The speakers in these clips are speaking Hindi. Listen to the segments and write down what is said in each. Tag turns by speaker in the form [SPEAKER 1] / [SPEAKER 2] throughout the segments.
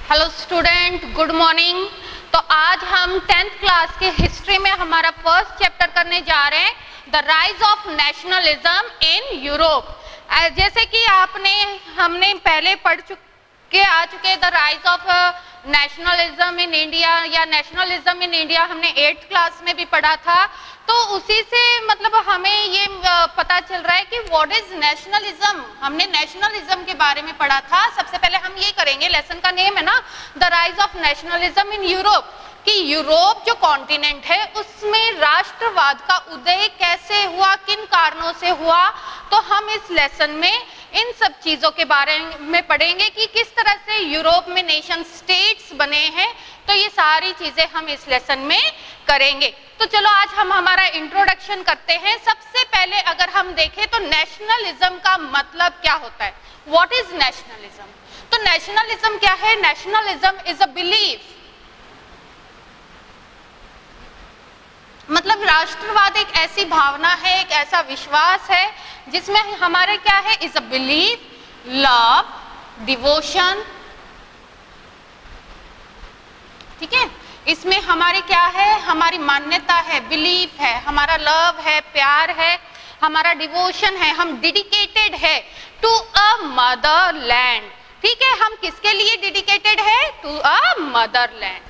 [SPEAKER 1] Hello student, good morning. तो आज हम 10th क्लास के हिस्ट्री में हमारा फर्स्ट चैप्टर करने जा रहे हैं, the rise of nationalism in Europe. जैसे कि हमने पहले पढ़ चुके the rise of nationalism in India या नेशनलिज्म इन इंडिया हमने 8th क्लास में भी पढ़ा था। तो उसी से मतलब हमें ये पता चल रहा है कि व्हाट इज नेशनलिज्म। हमने नेशनलिज्म के बारे में पढ़ा था। सबसे पहले हम ये करेंगे, लेसन का नेम है ना the rise of nationalism in Europe, कि यूरोप जो कॉन्टिनेंट है उसमें राष्ट्रवाद का उदय कैसे हुआ, किन कारणों से हुआ। तो हम इस लेसन में इन सब चीजों के बारे में पढ़ेंगे कि किस तरह से यूरोप में नेशन स्टेट्स बने हैं। तो ये सारी चीजें हम इस लेसन में करेंगे। तो चलो आज हम हमारा इंट्रोडक्शन करते हैं। सबसे पहले अगर हम देखें तो नेशनलिज्म का मतलब क्या होता है, व्हाट इज नेशनलिज्म। तो नेशनलिज्म क्या है? नेशनलिज्म इज अ बिलीफ, मतलब राष्ट्रवाद एक ऐसी भावना है, एक ऐसा विश्वास है जिसमें हमारे क्या है, is a belief, love, devotion. ठीक है, इसमें हमारी क्या है, हमारी मान्यता है, बिलीफ है, हमारा लव है, प्यार है, हमारा डिवोशन है, हम डेडिकेटेड है टू अ मदरलैंड। ठीक है, हम किसके लिए डेडिकेटेड है? To a Motherland.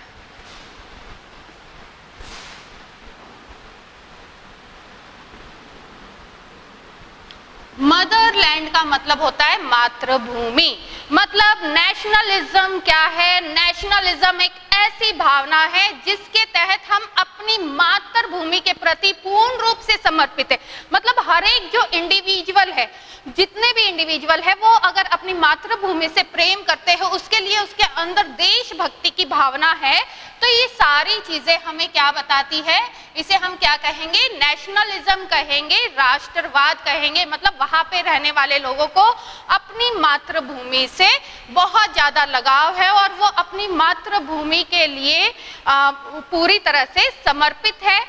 [SPEAKER 1] मदरलैंड का मतलब होता है मातृभूमि। मतलब नेशनलिज्म क्या है? नेशनलिज्म एक ऐसी भावना है जिसके तहत हम अपनी मातृभूमि के प्रति पूर्ण रूप से समर्पित है। मतलब हर एक जो इंडिविजुअल है, जितने भी इंडिविजुअल है, वो अगर अपनी मातृभूमि से प्रेम करते हैं, उसके लिए उसके अंदर देशभक्ति की भावना है। तो ये सारी चीजें हमें क्या बताती है? इसे हम क्या कहेंगे? नेशनलिज्म कहेंगे, राष्ट्रवाद कहेंगे। मतलब वहां पे रहने वाले लोगों को अपनी मातृभूमि से बहुत ज्यादा लगाव है और वो अपनी मातृभूमि के लिए पूरी तरह से समर्पित है।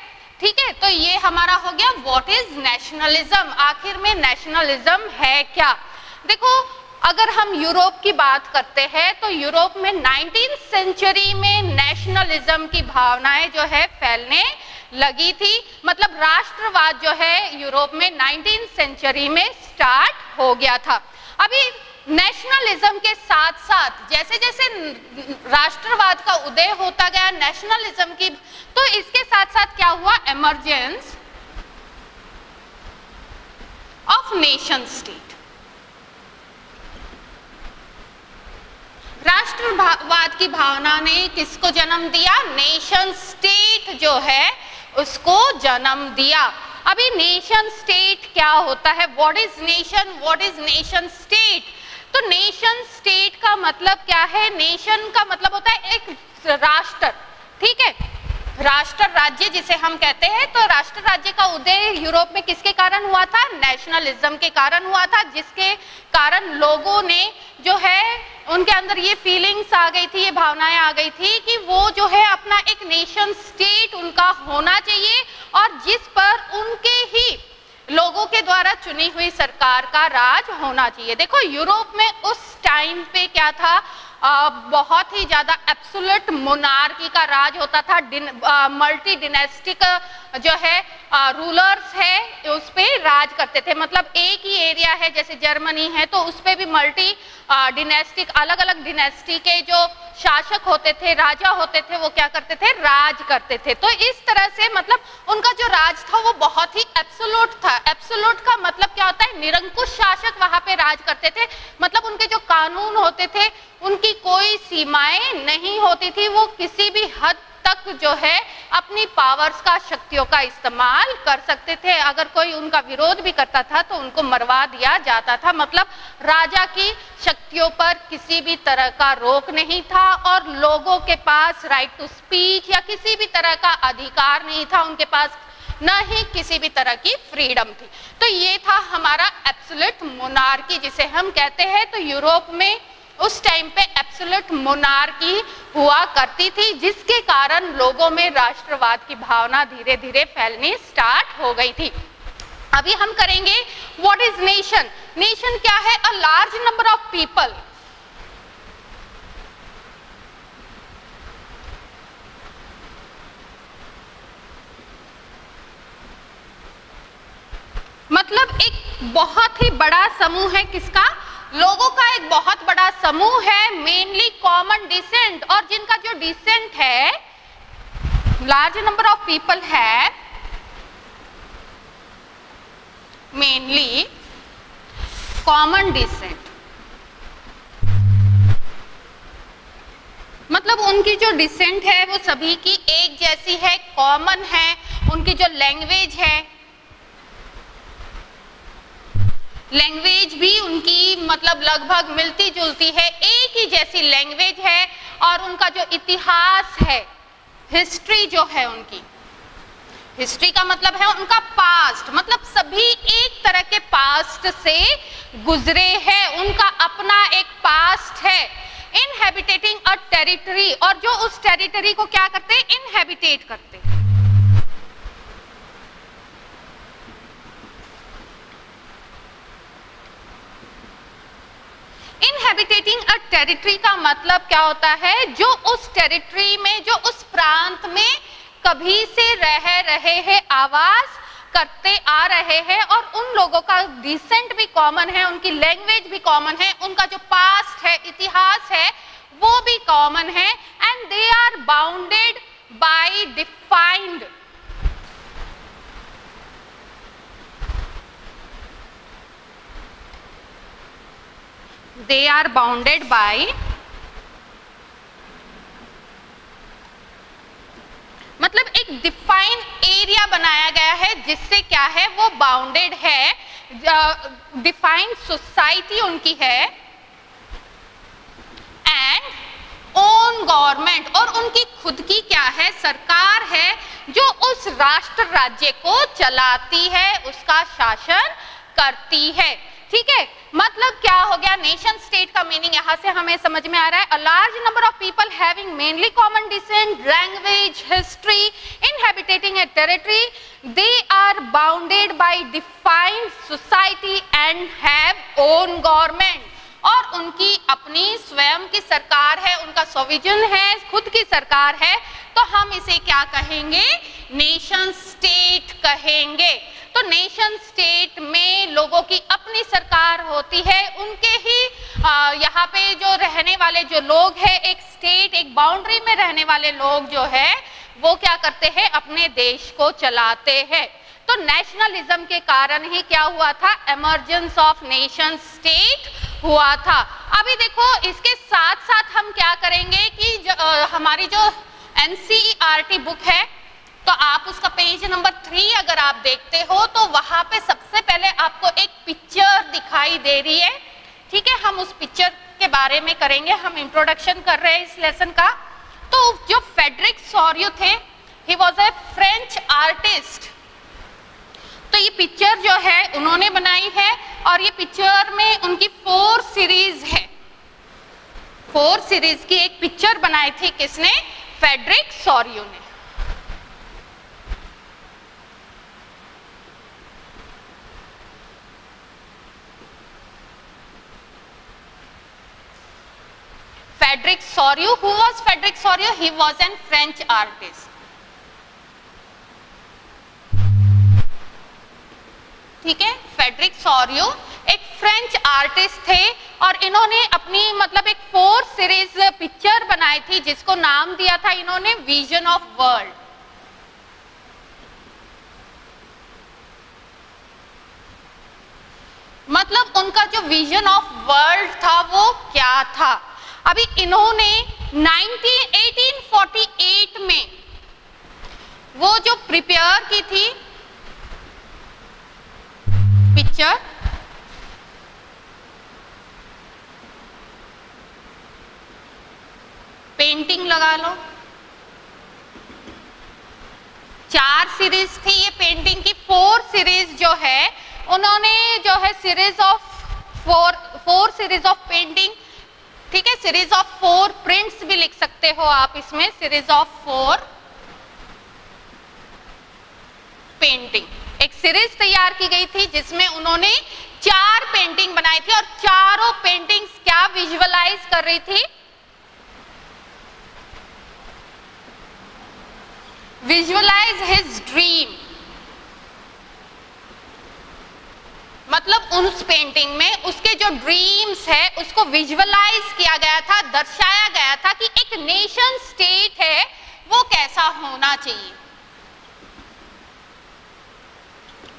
[SPEAKER 1] ठीक है, तो ये हमारा हो गया व्हाट इज नेशनलिज्म। आखिर में नेशनलिज्म है क्या? देखो, अगर हम यूरोप की बात करते हैं तो यूरोप में 19th सेंचुरी में नेशनलिज्म की भावनाएं जो है फैलने लगी थी। मतलब राष्ट्रवाद जो है यूरोप में 19th सेंचुरी में स्टार्ट हो गया था। अभी नेशनलिज्म के साथ साथ जैसे जैसे राष्ट्रवाद का उदय होता गया नेशनलिज्म की, तो इसके साथ साथ क्या हुआ? Emergence of nation state. राष्ट्रवाद की भावना ने किसको जन्म दिया? नेशन स्टेट जो है उसको जन्म दिया। अभी नेशन स्टेट क्या होता है? What is nation, what is nation state. तो नेशन स्टेट का मतलब क्या है? नेशन का मतलब होता है एक राष्ट्र। ठीक है, राष्ट्र राज्य जिसे हम कहते हैं। तो राष्ट्र राज्य का उदय यूरोप में किसके कारण हुआ था? नेशनलिज्म के कारण हुआ था, जिसके कारण लोगों ने जो है उनके अंदर ये फीलिंग्स आ गई थी, ये भावनाएं आ गई थी कि वो जो है अपना एक नेशन स्टेट उनका होना चाहिए और जिस पर उनके ही लोगों के द्वारा चुनी हुई सरकार का राज होना चाहिए। देखो, यूरोप में उस टाइम पे क्या था, बहुत ही ज्यादा एब्सोल्यूट मोनार्की का राज होता था। मल्टी डिनेस्टिक जो है रूलर्स है उस पे राज करते थे। मतलब एक ही एरिया है, जैसे जर्मनी है तो उस पे भी मल्टी डिनेस्टिक, अलग अलग डिनेस्टी के जो शासक होते थे, राजा होते थे, वो क्या करते थे? राज करते थे। तो इस तरह से मतलब उनका जो राज था वो बहुत ही एब्सोल्यूट था। एब्सोल्यूट का मतलब क्या होता है? निरंकुश शासक वहां पे राज करते थे। मतलब उनके जो कानून होते थे उनकी कोई सीमाएं नहीं होती थी। वो किसी भी हद तक जो है अपनी पावर्स का, शक्तियों का इस्तेमाल कर सकते थे। अगर कोई उनका विरोध भी करता था तो उनको मरवा दिया जाता था। मतलब राजा की शक्तियों पर किसी भी तरह का रोक नहीं था और लोगों के पास राइट टू स्पीच या किसी भी तरह का अधिकार नहीं था। उनके पास न ही किसी भी तरह की फ्रीडम थी। तो ये था हमारा एब्सोल्यूट मोनार्की जिसे हम कहते हैं। तो यूरोप में उस टाइम पे एब्सोल्यूट मोनार्की हुआ करती थी, जिसके कारण लोगों में राष्ट्रवाद की भावना धीरे धीरे फैलनी स्टार्ट हो गई थी। अभी हम करेंगे व्हाट इज नेशन। नेशन क्या है? A large number of people बहुत ही बड़ा समूह है किसका, लोगों का एक बहुत बड़ा समूह है, मेनली कॉमन डिसेंट, और जिनका जो डिसेंट है, लार्ज नंबर ऑफ पीपल है, मेनली कॉमन डिसेंट, मतलब उनकी जो डिसेंट है वो सभी की एक जैसी है, कॉमन है, उनकी जो लैंग्वेज है, लैंग्वेज भी उनकी मतलब लगभग मिलती जुलती है, एक ही जैसी लैंग्वेज है, और उनका जो इतिहास है, हिस्ट्री जो है उनकी, हिस्ट्री का मतलब है उनका पास्ट, मतलब सभी एक तरह के पास्ट से गुजरे हैं, उनका अपना एक पास्ट है। इनहेबिटेटिंग अ टेरिटरी, और जो उस टेरिटरी को क्या करते हैं, इनहेबिटेट करते हैं। इनहेबिटेटिंग अ टेरिटरी का मतलब क्या होता है, जो उस टेरिटरी में, जो उस प्रांत में कभी से रह रहे हैं, आवास करते आ रहे हैं, और उन लोगों का डिसेंट भी कॉमन है, उनकी लैंग्वेज भी कॉमन है, उनका जो पास्ट है, इतिहास है, वो भी कॉमन है, and they are bounded by defined, they are bounded by, मतलब एक डिफाइन एरिया बनाया गया है, जिससे क्या है, वो बाउंडेड है, डिफाइंड सोसाइटी उनकी है, एंड ओन गवर्नमेंट, और उनकी खुद की क्या है, सरकार है, जो उस राष्ट्र राज्य को चलाती है, उसका शासन करती है। ठीक है, मतलब क्या हो गया, नेशन स्टेट का मीनिंग यहां से हमें समझ में आ रहा है, a large number of people having mainly common descent, language, history, inhabiting a territory, they are bounded by defined society and have own government, और उनकी अपनी स्वयं की सरकार है, उनका सोविजन है, खुद की सरकार है, तो हम इसे क्या कहेंगे, नेशन स्टेट कहेंगे। तो नेशन स्टेट में लोगों की अपनी सरकार होती है, उनके ही यहाँ पे जो रहने वाले जो लोग हैं, एक स्टेट, एक बाउंड्री में रहने वाले लोग जो है, वो क्या करते हैं, अपने देश को चलाते हैं। तो नेशनलिज्म के कारण ही क्या हुआ था, इमर्जेंस ऑफ नेशन स्टेट हुआ था। अभी देखो, इसके साथ साथ हम क्या करेंगे कि हमारी जो NCERT बुक है, तो आप उसका पेज नंबर 3 अगर आप देखते हो, तो वहां पे सबसे पहले आपको एक पिक्चर दिखाई दे रही है। ठीक है, हम उस पिक्चर के बारे में करेंगे, हम इंट्रोडक्शन कर रहे हैं इस लेसन का। तो जो फ्रेडरिक सॉरियो थे, he was a French artist. तो ये पिक्चर जो है उन्होंने बनाई है, और ये पिक्चर में उनकी 4 सीरीज है, 4 सीरीज की एक पिक्चर बनाई थी, किसने, फ्रेडरिक सॉरियो ने। Frederick Soriot, who was Frederick Soriot? He was a French artist. ठीक है, फ्रेडरिक सॉरियो एक फ्रेंच आर्टिस्ट थे, और इन्होंने अपनी मतलब एक 4 सीरीज पिक्चर बनाई थी, जिसको नाम दिया था इन्होंने विजन ऑफ वर्ल्ड। मतलब उनका जो विजन ऑफ वर्ल्ड था वो क्या था। अभी इन्होंने 1848 में वो जो प्रिपेयर की थी पिक्चर, पेंटिंग लगा लो, 4 सीरीज थी ये पेंटिंग की। 4 सीरीज जो है उन्होंने जो है series of 4 series of painting, ठीक है, सीरीज ऑफ 4 प्रिंट्स भी लिख सकते हो आप इसमें, सीरीज ऑफ 4 पेंटिंग, एक सीरीज तैयार की गई थी जिसमें उन्होंने 4 पेंटिंग बनाई थी, और चारों पेंटिंग्स क्या विजुअलाइज कर रही थी, विजुअलाइज हिज ड्रीम। मतलब उस पेंटिंग में उसके जो ड्रीम्स है उसको विजुअलाइज किया गया था, दर्शाया गया था कि एक नेशन स्टेट है वो कैसा होना चाहिए,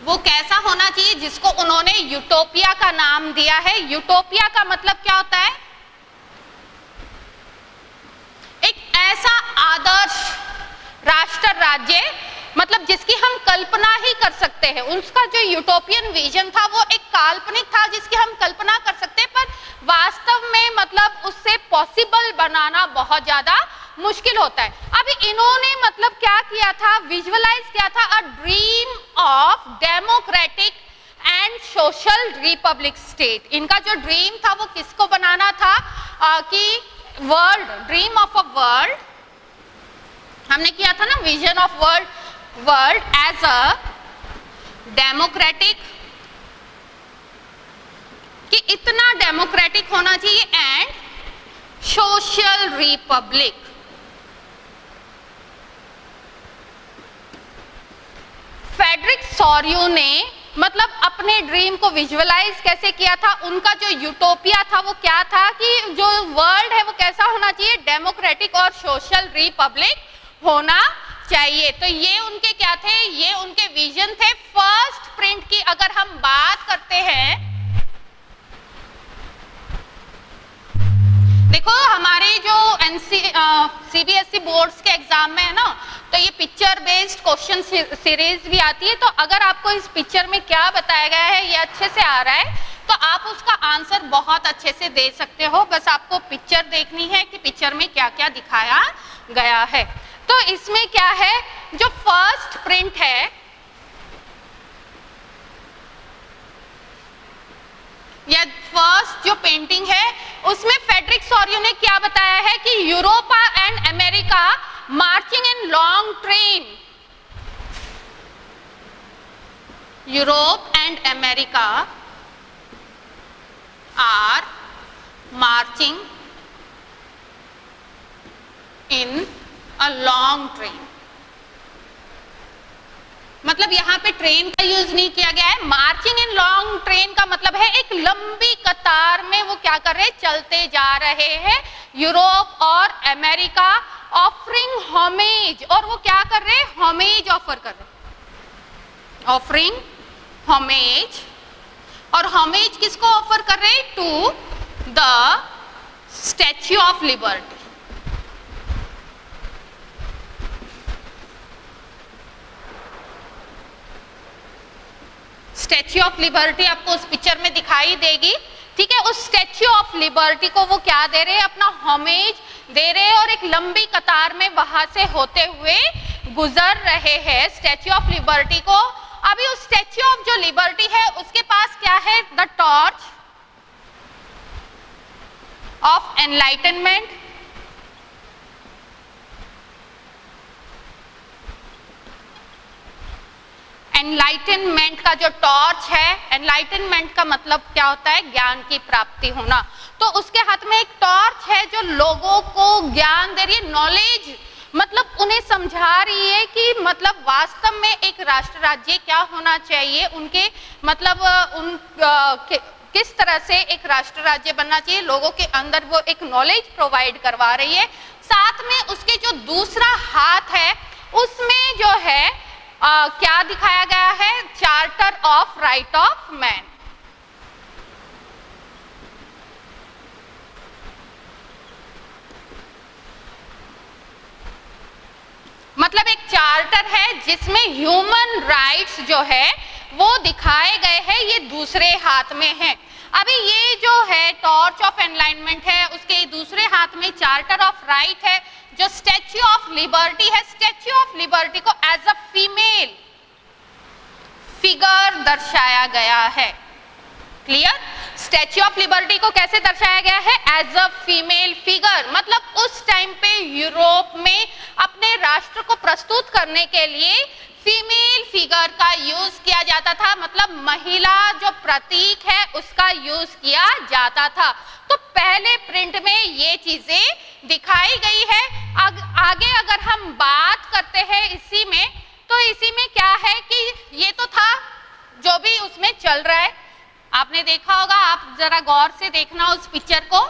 [SPEAKER 1] वो कैसा होना चाहिए, जिसको उन्होंने यूटोपिया का नाम दिया है। यूटोपिया का मतलब क्या होता है? एक ऐसा आदर्श राष्ट्र राज्य, मतलब जिसकी हम कल्पना ही कर सकते हैं। उसका जो यूटोपियन विजन था वो एक काल्पनिक था जिसकी हम कल्पना कर सकते हैं, पर वास्तव में मतलब उससे पॉसिबल बनाना बहुत ज्यादा मुश्किल होता है। अभी इन्होंने मतलब क्या किया था, विजुअलाइज किया था a dream of democratic and social republic state. इनका जो ड्रीम था वो किसको बनाना था कि world, dream of a world, हमने किया था ना vision of world as a democratic, कि इतना डेमोक्रेटिक होना चाहिए, and social republic. Frederic Sorrieu ने मतलब अपने ड्रीम को विजुअलाइज कैसे किया था, उनका जो यूटोपिया था वो क्या था कि जो वर्ल्ड है वो कैसा होना चाहिए, डेमोक्रेटिक और सोशल रिपब्लिक होना चाहिए। तो ये उनके क्या थे, ये उनके विजन थे। फर्स्ट प्रिंट की अगर हम बात करते हैं, देखो हमारे जो सीबीएसई बोर्ड्स के एग्जाम में है ना, तो ये पिक्चर बेस्ड क्वेश्चन सीरीज भी आती है। तो अगर आपको इस पिक्चर में क्या बताया गया है ये अच्छे से आ रहा है तो आप उसका आंसर बहुत अच्छे से दे सकते हो। बस आपको पिक्चर देखनी है कि पिक्चर में क्या क्या दिखाया गया है। तो इसमें क्या है, जो फर्स्ट प्रिंट है, या फर्स्ट जो पेंटिंग है, उसमें फ्रेडरिक सॉरियो ने क्या बताया है कि Europe and America marching in long train, Europe and America are marching in a long train. मतलब यहाँ पे ट्रेन का यूज नहीं किया गया है। मार्चिंग इन लॉन्ग ट्रेन का मतलब है एक लंबी कतार में वो क्या कर रहे हैं, चलते जा रहे हैं, यूरोप और अमेरिका, ऑफरिंग होमेज। और वो क्या कर रहे हैं, होमेज ऑफर कर रहे हैं, ऑफरिंग होमेज। और होमेज किसको ऑफर कर रहे हैं, to the Statue of Liberty. Statue of Liberty आपको उस पिक्चर में दिखाई देगी, ठीक है। उस स्टैच्यू ऑफ लिबर्टी को वो क्या दे रहे हैं, अपना होमेज दे रहे हैं, और एक लंबी कतार में वहां से होते हुए गुजर रहे हैं स्टैच्यू ऑफ लिबर्टी को। अभी उस स्टैच्यू ऑफ जो लिबर्टी है उसके पास क्या है, the torch of enlightenment. Enlightenment का जो टॉर्च है, एनलाइटनमेंट का मतलब क्या होता है, ज्ञान की प्राप्ति होना। तो उसके हाथ में एक टॉर्च है जो लोगों को ज्ञान दे रही है, नॉलेज, मतलब उन्हें समझा रही है कि मतलब वास्तव में एक राष्ट्र राज्य क्या होना चाहिए, उनके मतलब किस तरह से एक राष्ट्र राज्य बनना चाहिए, लोगों के अंदर वो एक नॉलेज प्रोवाइड करवा रही है। साथ में उसके जो दूसरा हाथ है उसमें जो है क्या दिखाया गया है, charter of right of man. मतलब एक चार्टर है जिसमें ह्यूमन राइट्स जो है वो दिखाए गए हैं, ये दूसरे हाथ में है। अभी ये जो है टॉर्च ऑफ एनलाइटनमेंट है, उसके दूसरे हाथ में चार्टर ऑफ राइट है, जो स्टैच्यू ऑफ लिबर्टी है। स्टैच्यू ऑफ लिबर्टी को एज अ फीमेल फिगर दर्शाया गया है। क्लियर? स्टैच्यू ऑफ लिबर्टी को कैसे दर्शाया गया है, एज अ फीमेल फिगर। मतलब उस टाइम पे यूरोप में अपने राष्ट्र को प्रस्तुत करने के लिए फीमेल फिगर का यूज किया जाता था, मतलब महिला जो प्रतीक है उसका यूज किया जाता था। तो पहले प्रिंट में ये चीजें दिखाई गई है। आगे अगर हम बात करते हैं इसी में, तो इसी में क्या है कि ये तो था जो भी उसमें चल रहा है, देखा होगा, आप जरा गौर से देखना उस पिक्चर को।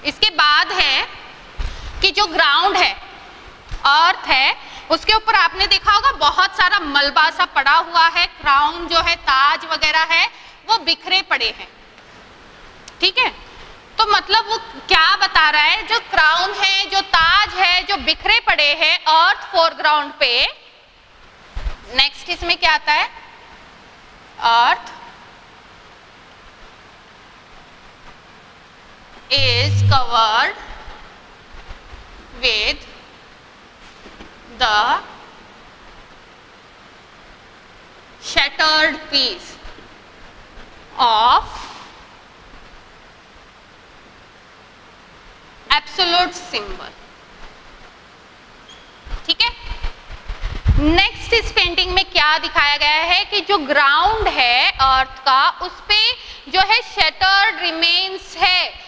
[SPEAKER 1] इसके बाद है कि जो ग्राउंड है, अर्थ है, उसके ऊपर आपने देखा होगा बहुत सारा मलबा सा पड़ा हुआ है, क्राउन जो है, ताज वगैरह है, वो बिखरे पड़े हैं। ठीक है, तो मतलब वो क्या बता रहा है, जो क्राउन है, जो ताज है, जो बिखरे पड़े हैं अर्थ फोरग्राउंड पे। नेक्स्ट इसमें क्या आता है, अर्थ is covered with the shattered piece of absolute symbol। ठीक है, नेक्स्ट इस पेंटिंग में क्या दिखाया गया है कि जो ग्राउंड है अर्थ का, उस पे जो है शैटर्ड रिमेन्स है,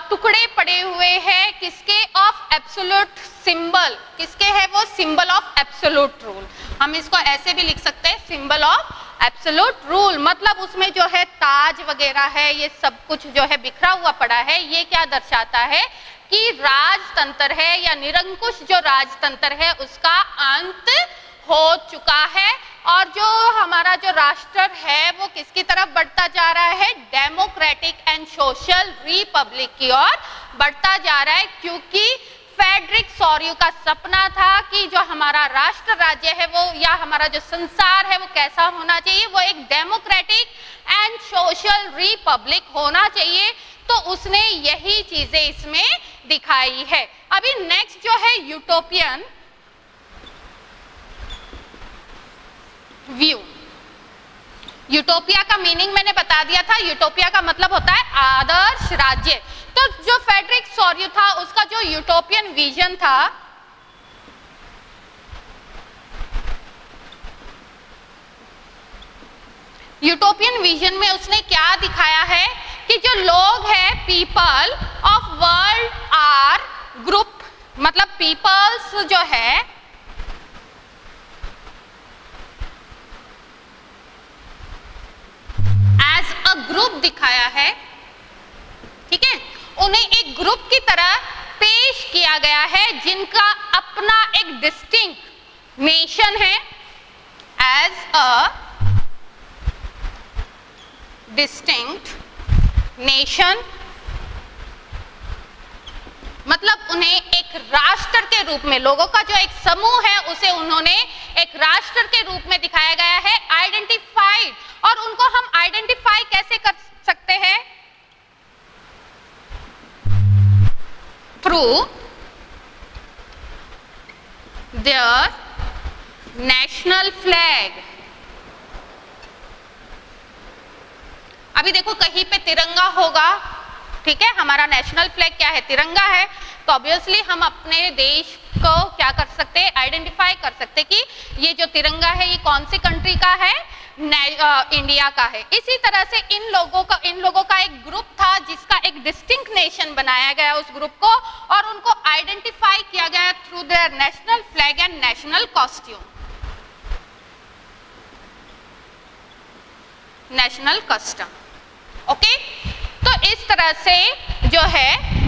[SPEAKER 1] टुकड़े पड़े हुए हैं, किसके, ऑफ एब्सोल्यूट सिंबल। किसके है वो, सिंबल ऑफ एब्सोल्यूट रूल। हम इसको ऐसे भी लिख सकते हैं, सिंबल ऑफ एब्सोल्यूट रूल। मतलब उसमें जो है ताज वगैरह है, ये सब कुछ जो है बिखरा हुआ पड़ा है। ये क्या दर्शाता है कि राजतंत्र है या निरंकुश जो राजतंत्र है उसका अंत हो चुका है, और जो हमारा जो राष्ट्र है वो किसकी तरफ बढ़ता जा रहा है, डेमोक्रेटिक एंड सोशल रिपब्लिक की ओर बढ़ता जा रहा है। क्योंकि फ्रेडरिक सॉर्यू का सपना था कि जो हमारा राष्ट्र राज्य है वो, या हमारा जो संसार है वो कैसा होना चाहिए, वो एक डेमोक्रेटिक एंड सोशल रिपब्लिक होना चाहिए। तो उसने यही चीजें इसमें दिखाई है। अभी नेक्स्ट जो है यूटोपियन व्यू। यूटोपिया का मीनिंग मैंने बता दिया था, यूटोपिया का मतलब होता है आदर्श राज्य। तो जो फ्रेडरिक सॉर्यू था उसका जो यूटोपियन विजन था, यूटोपियन विजन में उसने क्या दिखाया है कि जो लोग हैं, people of world are group, मतलब पीपल्स जो है एज अ ग्रुप दिखाया है। ठीक है, उन्हें एक ग्रुप की तरह पेश किया गया है जिनका अपना एक डिस्टिंक्ट नेशन है, एज अ डिस्टिंक्ट नेशन। मतलब उन्हें एक राष्ट्र के रूप में, लोगों का जो एक समूह है उसे उन्होंने एक राष्ट्र के रूप में दिखाया गया है, आइडेंटिफाइड। और उनको हम आइडेंटिफाई कैसे कर सकते हैं, थ्रू देयर नेशनल फ्लैग। अभी देखो कहीं पे तिरंगा होगा, ठीक है, हमारा नेशनल फ्लैग क्या है, तिरंगा है, तो ऑब्वियसली हम अपने देश को क्या कर सकते हैं, आइडेंटिफाई कर सकते कि ये जो तिरंगा है ये कौन सी कंट्री का है, इंडिया का है। इसी तरह से इन लोगों का एक ग्रुप था जिसका एक डिस्टिंक्ट नेशन बनाया गया उस ग्रुप को, और उनको आइडेंटिफाई किया गया through their national flag and national costume, national custom. Okay, तो इस तरह से जो है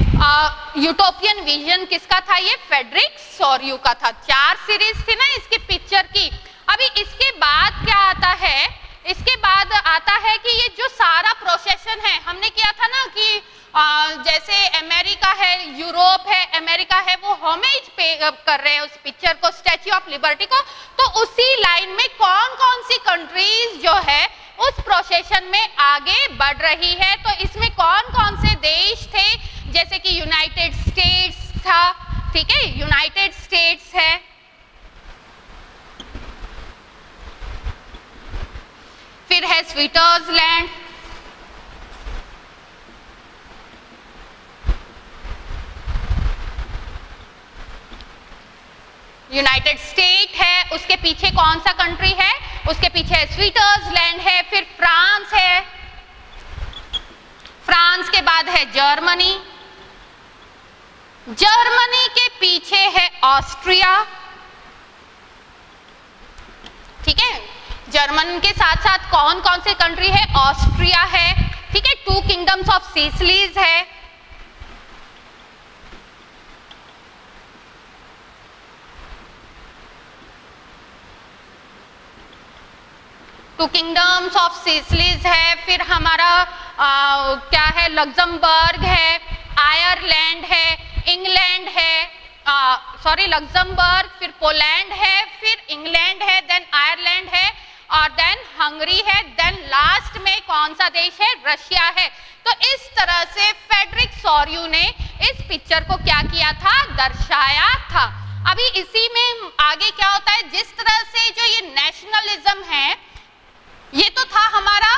[SPEAKER 1] यूटोपियन विजन किसका था, ये फ्रेडरिक सॉर्यू का था। 4 सीरीज थी ना इसकी पिक्चर की। अभी इसके बाद क्या आता है, इसके बाद आता है कि ये जो सारा प्रोसेशन है, हमने किया था ना कि जैसे अमेरिका है, यूरोप है, अमेरिका है, वो होमेज पे कर रहे हैं उस पिक्चर को, स्टैच्यू ऑफ लिबर्टी को। तो उसी लाइन में कौन कौन सी कंट्रीज जो है उस प्रोसेशन में आगे बढ़ रही है। तो इसमें कौन कौन से देश थे, जैसे कि यूनाइटेड स्टेट्स था, ठीक है, यूनाइटेड स्टेट्स है, फिर है स्विट्जरलैंड, यूनाइटेड स्टेट है, उसके पीछे कौन सा कंट्री है, उसके पीछे स्विट्जरलैंड है, फिर फ्रांस है, फ्रांस के बाद है जर्मनी, जर्मनी के पीछे है ऑस्ट्रिया, ठीक है, जर्मन के साथ साथ कौन कौन से कंट्री है? ऑस्ट्रिया है, ठीक है, 2 किंगडम्स ऑफ सिसिलीज है, किंगडम्स ऑफ सिसिलीज है, फिर हमारा क्या है, लग्जमबर्ग है, आयरलैंड है, इंग्लैंड है, सॉरी लग्जमबर्ग, फिर पोलैंड है, फिर इंग्लैंड है, देन आयरलैंड है और देन हंगरी है, देन लास्ट में कौन सा देश है? रशिया है। तो इस तरह से फ्रेडरिक सॉर्यू ने इस पिक्चर को क्या किया था? दर्शाया था। अभी इसी में आगे क्या होता है, जिस तरह से जो ये नेशनलिज्म है, ये तो था हमारा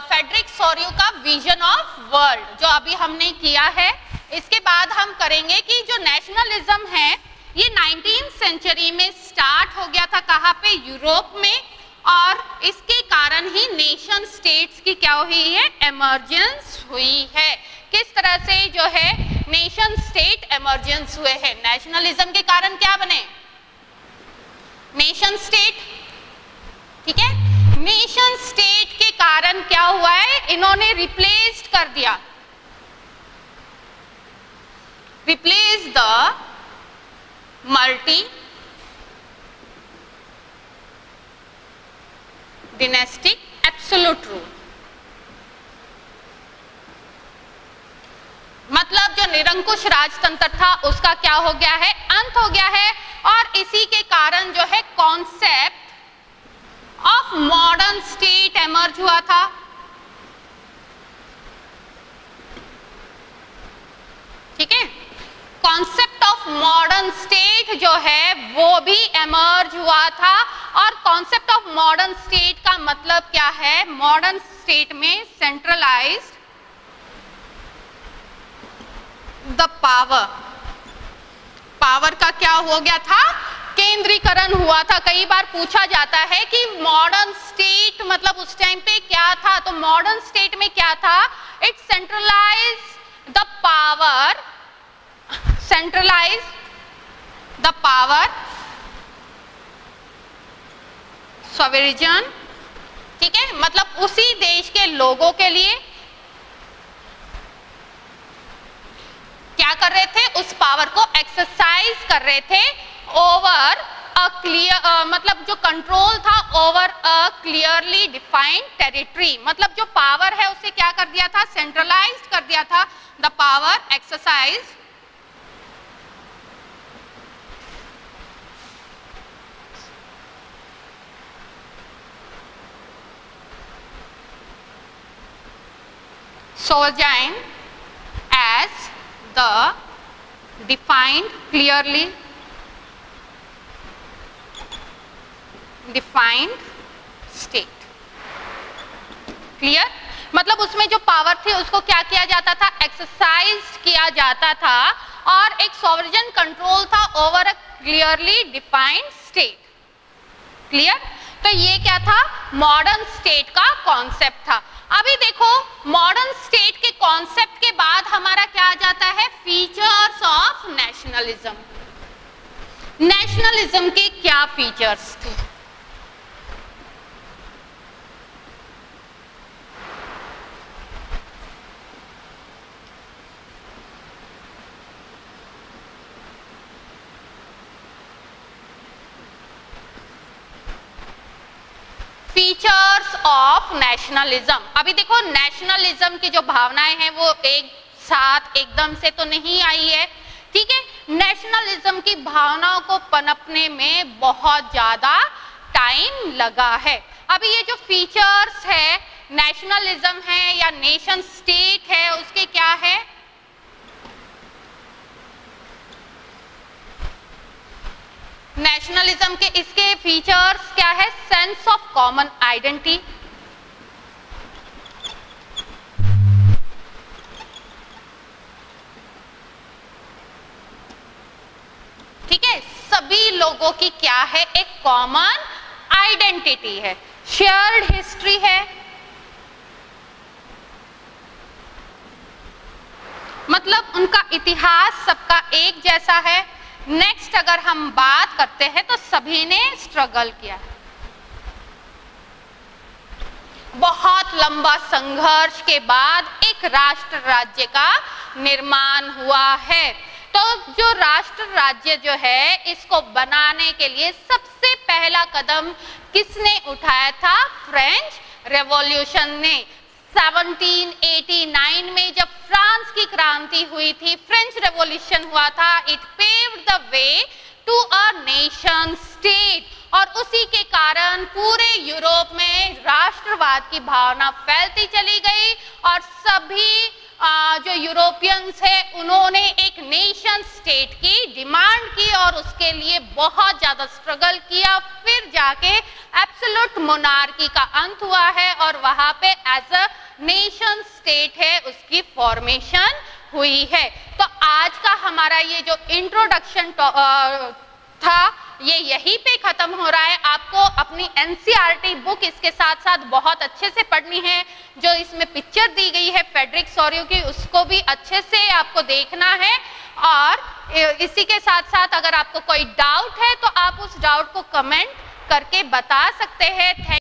[SPEAKER 1] फ्रेडरिक सॉर्यू का विजन ऑफ वर्ल्ड जो अभी हमने किया है। इसके बाद हम करेंगे कि जो नेशनलिज्म है ये 19th सेंचुरी में स्टार्ट हो गया था, कहाँ पे? यूरोप में, और इसके कारण ही नेशन स्टेट्स की क्या हुई है? एमर्जेंस हुई है। किस तरह से जो है नेशन स्टेट एमर्जेंस हुए हैं? नेशनलिज्म के कारण क्या बने? नेशन स्टेट, ठीक है। नेशन स्टेट के कारण क्या हुआ है? इन्होंने रिप्लेस्ड कर दिया, replace the multi dynastic absolute rule. मतलब जो निरंकुश राजतंत्र था उसका क्या हो गया है? अंत हो गया है। और इसी के कारण जो है concept of modern state emerge हुआ था। ठीक है, कॉन्सेप्ट ऑफ मॉडर्न स्टेट जो है वो भी एमर्ज हुआ था। और कॉन्सेप्ट ऑफ मॉडर्न स्टेट का मतलब क्या है? मॉडर्न स्टेट में सेंट्रलाइज्ड द पावर का क्या हो गया था? केंद्रीकरण हुआ था। कई बार पूछा जाता है कि मॉडर्न स्टेट मतलब उस टाइम पे क्या था? तो मॉडर्न स्टेट में क्या था? It centralise the power, centralise the power sovereign, ठीक है, मतलब उसी देश के लोगों के लिए क्या कर रहे थे? उस पावर को एक्सरसाइज कर रहे थे ओवर अ क्लियर, मतलब जो कंट्रोल था over a clearly defined territory. मतलब जो पावर है उसे क्या कर दिया था? सेंट्रलाइज कर दिया था। The power exercise sovereign as the defined clearly defined state। Clear? मतलब उसमें जो पावर थी उसको क्या किया जाता था? एक्सरसाइज किया जाता था और एक सॉवरेन कंट्रोल था over a clearly defined state. Clear? तो ये क्या था? मॉडर्न स्टेट का कॉन्सेप्ट था। अभी देखो मॉडर्न स्टेट के कॉन्सेप्ट के बाद हमारा क्या आ जाता है? Features of nationalism. नेशनलिज्म के क्या फीचर्स थे? Features of nationalism. अभी देखो नेशनलिज्म की जो भावनाएं हैं वो एक साथ एकदम से तो नहीं आई है, ठीक है। नेशनलिज्म की भावनाओं को पनपने में बहुत ज्यादा टाइम लगा है। अभी ये जो फीचर्स है नेशनलिज्म है या नेशन स्टेट है उसके क्या है? नेशनलिज्म के इसके फीचर्स क्या है? सेंस ऑफ कॉमन आइडेंटिटी, ठीक है, सभी लोगों की क्या है? एक कॉमन आइडेंटिटी है, शेयर्ड हिस्ट्री है, मतलब उनका इतिहास सबका एक जैसा है। नेक्स्ट अगर हम बात करते हैं तो सभी ने स्ट्रगल किया है, बहुत लंबा संघर्ष के बाद एक राष्ट्र राज्य का निर्माण हुआ है। तो जो राष्ट्र राज्य जो है इसको बनाने के लिए सबसे पहला कदम किसने उठाया था? फ्रेंच रेवोल्यूशन ने। 1789 में जब फ्रांस की क्रांति हुई थी, फ्रेंच रेवोल्यूशन हुआ था, it paved the way to a nation state, और उसी के कारण पूरे यूरोप में राष्ट्रवाद की भावना फैलती चली गई और सभी जो यूरोपियंस है उन्होंने एक नेशन स्टेट की डिमांड की और उसके लिए बहुत ज्यादा स्ट्रगल किया। फिर जाके एब्सोल्यूट मोनार्की का अंत हुआ है और वहां पे एज अ नेशन स्टेट है उसकी फॉर्मेशन हुई है। तो आज का हमारा ये जो इंट्रोडक्शन था ये यहीं पे खत्म हो रहा है। आपको अपनी एनसीईआरटी बुक इसके साथ साथ बहुत अच्छे से पढ़नी है। जो इसमें पिक्चर दी गई है फ्रेडरिक सोरियो की, उसको भी अच्छे से आपको देखना है। और इसी के साथ साथ अगर आपको कोई डाउट है तो आप उस डाउट को कमेंट करके बता सकते हैं।